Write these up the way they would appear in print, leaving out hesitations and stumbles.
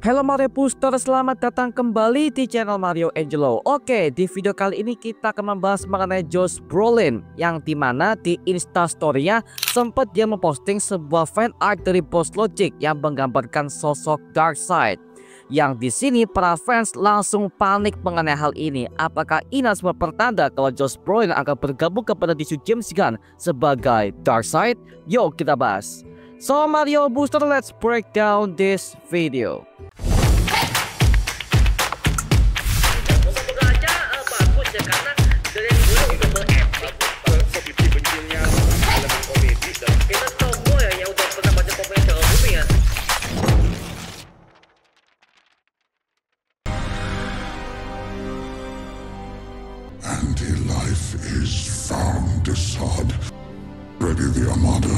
Halo Mario Booster, selamat datang kembali di channel Mario Angelo. Oke, di video kali ini kita akan membahas mengenai Josh Brolin, yang dimana di Instastory-nya sempat dia memposting sebuah fan art dari Boss Logic yang menggambarkan sosok Darkseid. Yang di sini para fans langsung panik mengenai hal ini. Apakah ini sebuah pertanda kalau Josh Brolin akan bergabung kepada DC James Gunn sebagai Darkseid? Yuk kita bahas. So Mario Booster, let's break down this video. Anti-life is found, Desaad. Ready the Armada.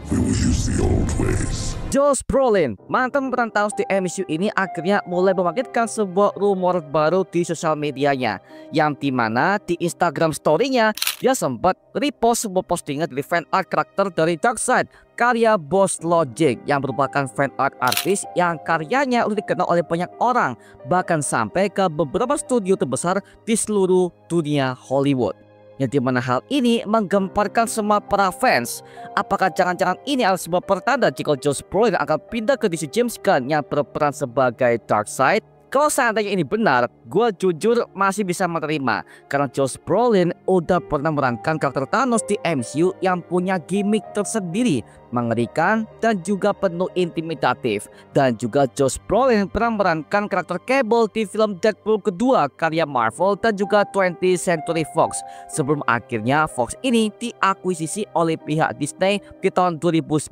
We will use the old ways. Josh Brolin, mantan perantau di MCU ini akhirnya mulai membangkitkan sebuah rumor baru di sosial medianya, yang dimana di Instagram story-nya dia sempat repost sebuah postingan dari fan art karakter dari Darkseid karya Boss Logic, yang merupakan fan art artis yang karyanya udah dikenal oleh banyak orang, bahkan sampai ke beberapa studio terbesar di seluruh dunia Hollywood. Yang dimana hal ini menggemparkan semua para fans. Apakah jangan-jangan ini adalah sebuah pertanda jika Josh Brolin akan pindah ke DC James Gunn yang berperan sebagai Darkseid? Kalau seandainya ini benar, gue jujur masih bisa menerima, karena Josh Brolin udah pernah memerankan karakter Thanos di MCU yang punya gimmick tersendiri, mengerikan dan juga penuh intimidatif. Dan juga Josh Brolin pernah memerankan karakter Cable di film Deadpool kedua karya Marvel dan juga 20th Century Fox, sebelum akhirnya Fox ini diakuisisi oleh pihak Disney di tahun 2019,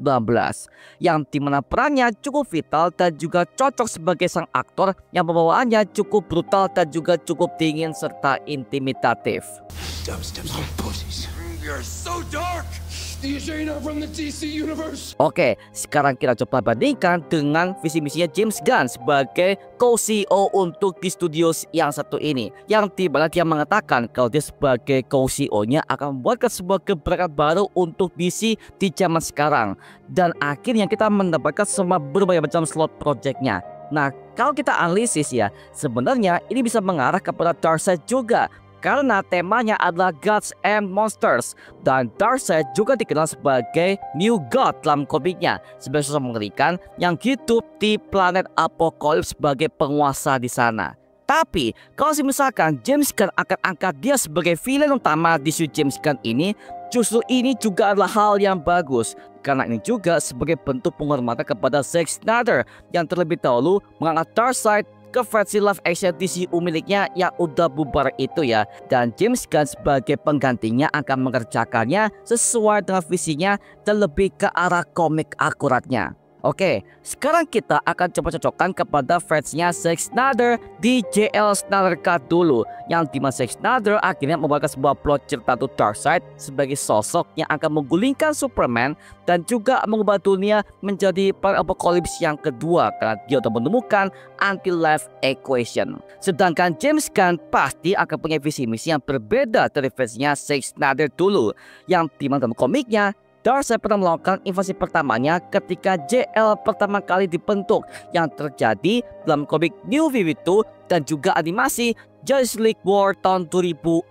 yang dimana perannya cukup vital dan juga cocok sebagai sang aktor yang pembawaannya cukup brutal dan juga cukup dingin serta intimidatif. Oke, sekarang kita coba bandingkan dengan visi misinya James Gunn sebagai co-CEO untuk di studio yang satu ini, yang dimana dia mengatakan kalau dia sebagai co-CEO-nya akan membuatkan sebuah gebrakan baru untuk DC di zaman sekarang, dan akhirnya kita mendapatkan semua berbagai macam slot projectnya. Nah, kalau kita analisis ya, sebenarnya ini bisa mengarah kepada Darkseid juga, karena temanya adalah Gods and Monsters, dan Darkseid juga dikenal sebagai New God dalam komiknya, sebagai sosok mengerikan yang hidup di planet Apokalips sebagai penguasa di sana. Tapi kalau misalkan James Gunn akan angkat dia sebagai villain utama di James Gunn ini, justru ini juga adalah hal yang bagus, karena ini juga sebagai bentuk penghormatan kepada Zack Snyder yang terlebih dahulu mengangkat Darkseid ke versi live action DCU miliknya yang udah bubar itu ya, dan James Gunn sebagai penggantinya akan mengerjakannya sesuai dengan visinya dan lebih ke arah komik akuratnya. Oke, sekarang kita akan coba cocokkan kepada fansnya Zack Snyder di JL Snyder Cut dulu, yang dimana Zack Snyder akhirnya membawakan sebuah plot cerita untuk Darkseid sebagai sosok yang akan menggulingkan Superman dan juga mengubah dunia menjadi perang apokalips yang kedua, karena dia sudah menemukan anti-life equation. Sedangkan James Gunn pasti akan punya visi misi yang berbeda dari versinya Zack Snyder dulu, yang dimana dalam komiknya Darkseid pernah melakukan invasi pertamanya ketika JL pertama kali dibentuk, yang terjadi dalam komik New 52 dan juga animasi Justice League War tahun 2014.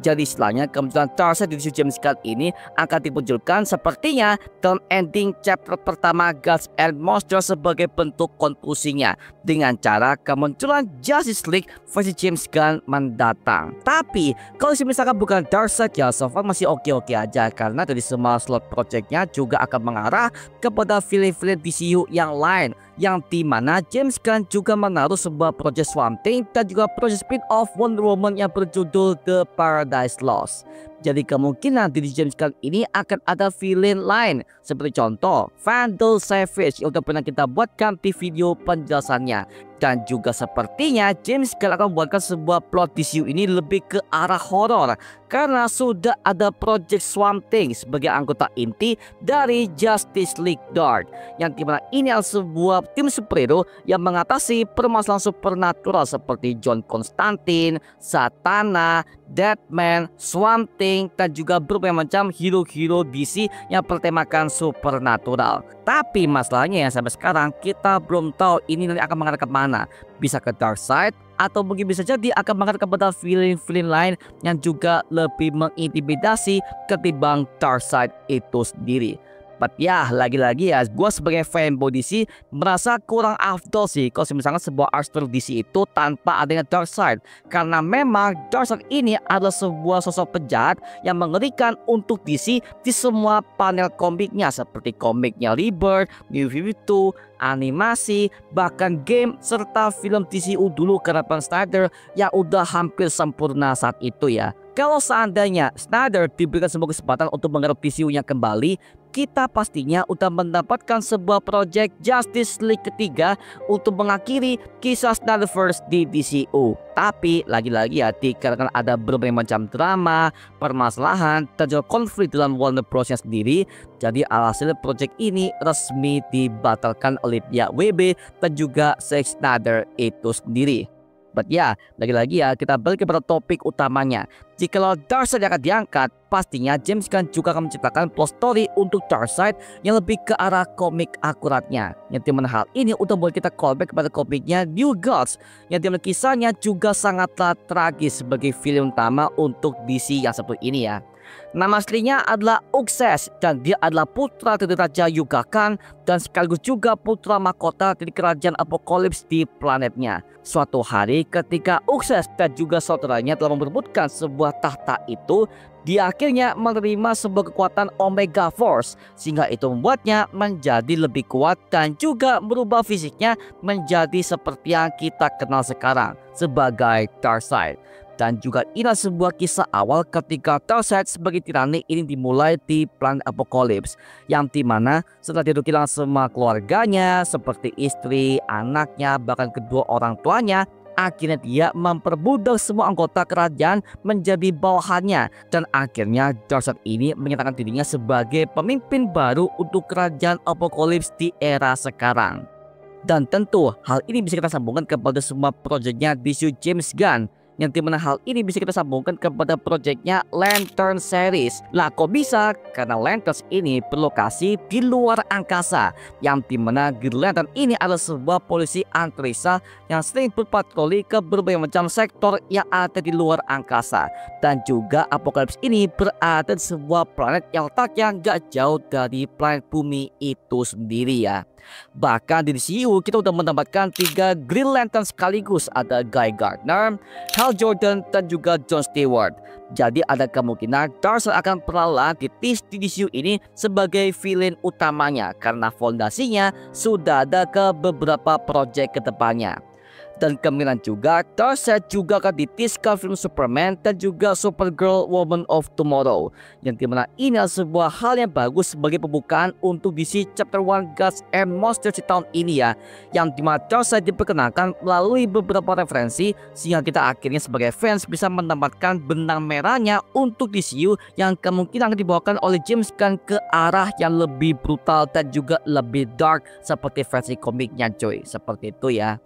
Jadi istilahnya kemunculan Darkseid di James Gunn ini akan dimunculkan sepertinya dalam ending chapter pertama Gods and Monsters sebagai bentuk konklusinya, dengan cara kemunculan Justice League versi James Gunn mendatang. Tapi kalau misalkan bukan Darkseid ya, so far masih oke-oke aja, karena dari semua slot projectnya juga akan mengarah kepada villain-villain DCU yang lain, yang dimana James Gunn juga menaruh sebuah project Swamp Thing dan juga project spin-off Wonder Woman yang berjudul The Paradise Lost. Jadi kemungkinan di James Gunn ini akan ada villain lain, seperti contoh Vandal Savage yang udah pernah kita buatkan di video penjelasannya. Dan juga sepertinya James Gunn akan membuatkan sebuah plot DCU ini lebih ke arah horor, karena sudah ada Project Swamp Thing sebagai anggota inti dari Justice League Dark, yang dimana ini adalah sebuah tim superhero yang mengatasi permasalahan supernatural seperti John Constantine, Satana, Deadman, Swamp Thing, dan juga berbagai macam hero-hero DC yang bertemakan supernatural. Tapi masalahnya ya sampai sekarang kita belum tahu ini nanti akan mengarah kemana. Bisa ke dark side atau mungkin bisa jadi akan mengarah kepada villain-villain lain yang juga lebih mengintimidasi ketimbang dark side itu sendiri. But ya, lagi-lagi ya, gue sebagai fanboy DC merasa kurang afdol sih kalau misalnya sebuah art style DC itu tanpa adanya Darkseid. Karena memang Darkseid ini adalah sebuah sosok penjahat yang mengerikan untuk DC di semua panel komiknya, seperti komiknya Rebirth, New 52, animasi, bahkan game, serta film DCU dulu karena Snyder yang udah hampir sempurna saat itu ya. Kalau seandainya Snyder diberikan sebuah kesempatan untuk menggarap DCU-nya kembali, kita pastinya udah mendapatkan sebuah project Justice League ketiga untuk mengakhiri kisah Snyderverse di DCU. Tapi lagi-lagi ya, dikarenakan ada berbagai macam drama, permasalahan, dan juga konflik dalam Warner Bros. Sendiri, jadi alhasil project ini resmi dibatalkan oleh pihak WB dan juga Zack Snyder itu sendiri. But ya, lagi-lagi ya, kita balik kepada topik utamanya. Jikalau Darkseid akan diangkat, pastinya James Gunn juga akan menciptakan plot story untuk Darkseid yang lebih ke arah komik akuratnya. Yang dimana hal ini udah membuat kita callback kepada komiknya New Gods, yang dimana kisahnya juga sangatlah tragis sebagai film utama untuk DC yang satu ini ya. Nama aslinya adalah Uxas dan dia adalah putra dari Raja Yugakan dan sekaligus juga putra mahkota dari kerajaan Apokalips di planetnya. Suatu hari ketika Uxas dan juga saudaranya telah memperebutkan sebuah tahta itu, dia akhirnya menerima sebuah kekuatan Omega Force sehingga itu membuatnya menjadi lebih kuat dan juga merubah fisiknya menjadi seperti yang kita kenal sekarang sebagai Darkseid. Dan juga inilah sebuah kisah awal ketika Darkseid sebagai tirani ini dimulai di planet Apokalips, yang dimana setelah dia kehilangan semua keluarganya seperti istri, anaknya, bahkan kedua orang tuanya, akhirnya dia memperbudak semua anggota kerajaan menjadi bawahannya. Dan akhirnya Darkseid ini menyatakan dirinya sebagai pemimpin baru untuk kerajaan Apokalips di era sekarang. Dan tentu hal ini bisa kita sambungkan kepada semua proyeknya DC James Gunn, yang dimana hal ini bisa kita sambungkan kepada proyeknya Lantern series. Lah kok bisa? Karena Lanterns ini berlokasi di luar angkasa, yang dimana Green Lantern ini adalah sebuah polisi antariksa yang sering berpatroli ke berbagai macam sektor yang ada di luar angkasa. Dan juga Apokalips ini berada di sebuah planet yang letaknya gak jauh dari planet bumi itu sendiri ya. Bahkan di DCU kita udah mendapatkan 3 Green Lantern sekaligus, ada Guy Gardner, Hal Jordan, dan juga John Stewart. Jadi ada kemungkinan Darkseid akan pernah ditis di DCU ini sebagai villain utamanya karena fondasinya sudah ada ke beberapa proyek kedepannya. Dan kemungkinan juga Darkseid juga akan ditis ke film Superman dan juga Supergirl Woman of Tomorrow, yang dimana ini adalah sebuah hal yang bagus sebagai pembukaan untuk DC Chapter 1 Gods and Monsters di tahun ini ya, yang dimana Darkseid diperkenalkan melalui beberapa referensi sehingga kita akhirnya sebagai fans bisa mendapatkan benang merahnya untuk DCU yang kemungkinan akan dibawakan oleh James Gunn ke arah yang lebih brutal dan juga lebih dark seperti versi komiknya coy, seperti itu ya.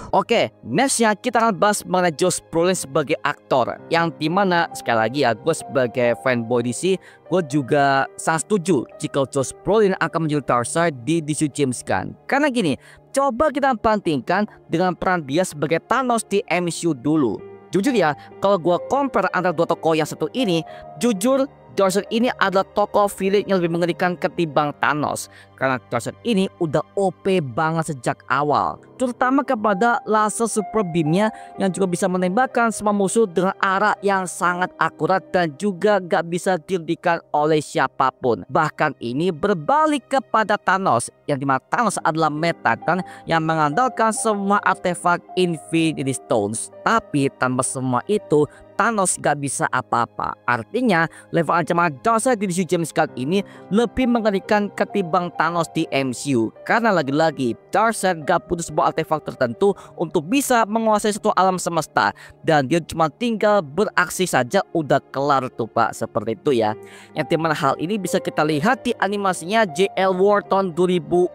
Oke, nextnya kita akan bahas mengenai Josh Brolin sebagai aktor, yang dimana sekali lagi ya, gue sebagai fanboy DC, gue juga sangat setuju jika Josh Brolin akan menjadi Darkseid di DC James Gunn. Karena gini, coba kita bandingkan dengan peran dia sebagai Thanos di MCU dulu. Jujur ya, kalau gue compare antara dua tokoh yang satu ini, jujur Darkseid ini adalah tokoh villain yang lebih mengerikan ketimbang Thanos. Karena Darkseid ini udah OP banget sejak awal, terutama kepada laser super beamnya yang juga bisa menembakkan semua musuh dengan arah yang sangat akurat dan juga gak bisa dihentikan oleh siapapun. Bahkan ini berbalik kepada Thanos, yang dimana Thanos adalah Metagon yang mengandalkan semua artefak Infinity Stones. Tapi tanpa semua itu, Thanos gak bisa apa-apa. Artinya level ancaman Darkseid di DCU James Gunn ini lebih mengerikan ketimbang Thanos di MCU. Karena lagi-lagi Darkseid gak butuh sebuah artefak tertentu untuk bisa menguasai satu alam semesta, dan dia cuma tinggal beraksi saja udah kelar tuh Pak, seperti itu ya. Yang dimana hal ini bisa kita lihat di animasinya JL War tahun 2014.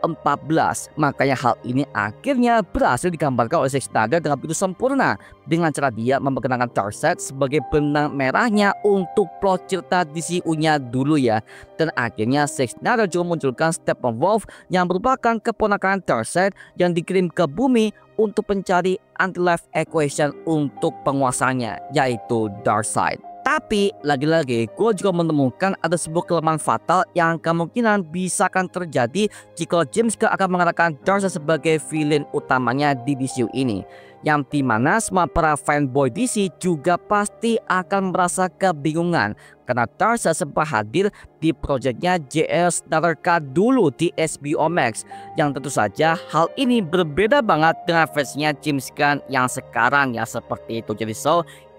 Makanya hal ini akhirnya berhasil digambarkan oleh Zack Snyder dengan begitu sempurna, dengan cara dia memperkenalkan Darkseid sebagai benang merahnya untuk plot cerita DCU-nya dulu ya. Dan akhirnya Zack Snyder juga munculkan Steppenwolf yang merupakan keponakan Darkseid yang dikirim ke bumi untuk mencari anti-life equation untuk penguasanya, yaitu Darkseid. Tapi lagi-lagi gue juga menemukan ada sebuah kelemahan fatal yang kemungkinan bisa akan terjadi jika James Gunn akan mengatakan Darkseid sebagai villain utamanya di DCU ini, yang dimana semua para fanboy DC juga pasti akan merasa kebingungan karena Darkseid sempat hadir di proyeknya JL Snyder Cut dulu di HBO Max, yang tentu saja hal ini berbeda banget dengan versinya James Gunn yang sekarang ya, seperti itu. Jadi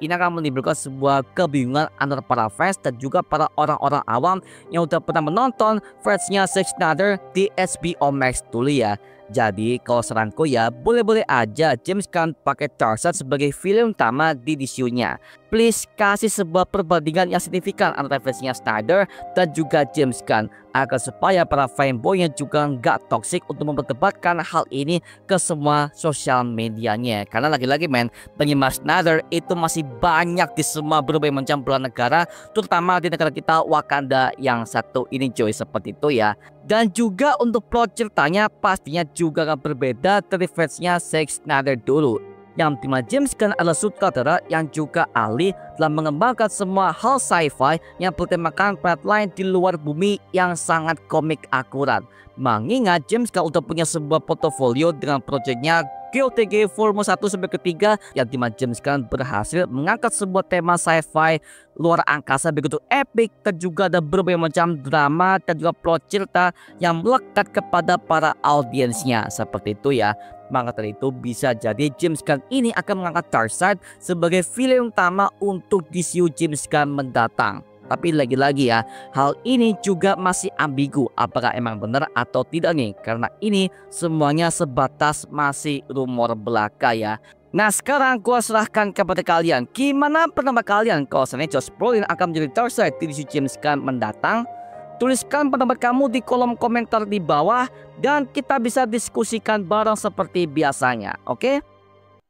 ini akan menimbulkan sebuah kebingungan antara para fans dan juga para orang-orang awam yang udah pernah menonton versinya Zack Snyder di HBO Max dulu ya. Jadi kalau saranku ya, boleh-boleh aja James Gunn pakai Darkseid sebagai film utama di DCU-nya. Please kasih sebuah perbandingan yang signifikan antara versinya Snyder dan juga James Gunn, agar supaya para fanboynya juga nggak toksik untuk memperdebatkan hal ini ke semua sosial medianya. Karena lagi-lagi men, penggemar Snyder itu masih banyak di semua berbagai macam belahan negara, terutama di negara kita Wakanda yang satu ini coy, seperti itu ya. Dan juga untuk plot ceritanya pastinya juga akan berbeda dari versinya Zack Snyder dulu, yang dimana James Gunn adalah sutradara yang juga ahli dalam mengembangkan semua hal sci-fi yang bertemakan planet lain di luar bumi yang sangat komik akurat. Mengingat James Gunn udah punya sebuah portofolio dengan proyeknya GOTG Volume 1 sampai ketiga, yang dimana James Gunn berhasil mengangkat sebuah tema sci-fi luar angkasa begitu epic, dan juga ada berbagai macam drama dan juga plot cerita yang melekat kepada para audiensnya, seperti itu ya. Maka dari itu bisa jadi James Gunn ini akan mengangkat Darkseid sebagai film utama untuk DCU James Gunn mendatang. Tapi lagi-lagi ya, hal ini juga masih ambigu apakah emang benar atau tidak nih, karena ini semuanya sebatas masih rumor belaka ya. Nah sekarang gua serahkan kepada kalian, gimana pendapat kalian kalau seandainya Josh Brolin akan menjadi Darkseid di DCU James Gunn mendatang? Tuliskan pendapat kamu di kolom komentar di bawah dan kita bisa diskusikan bareng seperti biasanya, oke?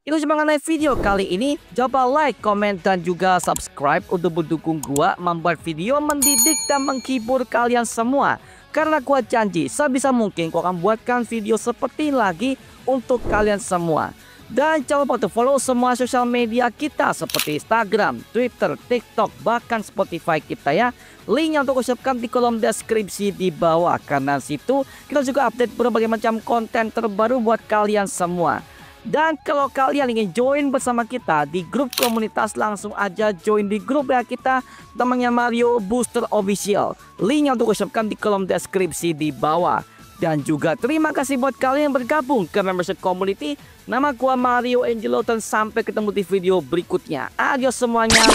Itu cuma mengenai video kali ini. Coba like, komen, dan juga subscribe untuk mendukung gua membuat video mendidik dan menghibur kalian semua. Karena gua janji sebisa mungkin gua akan buatkan video seperti ini lagi untuk kalian semua. Dan jangan lupa untuk follow semua sosial media kita seperti Instagram, Twitter, TikTok, bahkan Spotify kita ya. Linknya untuk siapkan di kolom deskripsi di bawah. Karena situ kita juga update berbagai macam konten terbaru buat kalian semua. Dan kalau kalian ingin join bersama kita di grup komunitas, langsung aja join di grup ya kita, namanya Mario Booster Official. Linknya untuk siapkan di kolom deskripsi di bawah. Dan juga terima kasih buat kalian yang bergabung ke membership community. Nama gua Mario Angelo dan sampai ketemu di video berikutnya. Adios semuanya.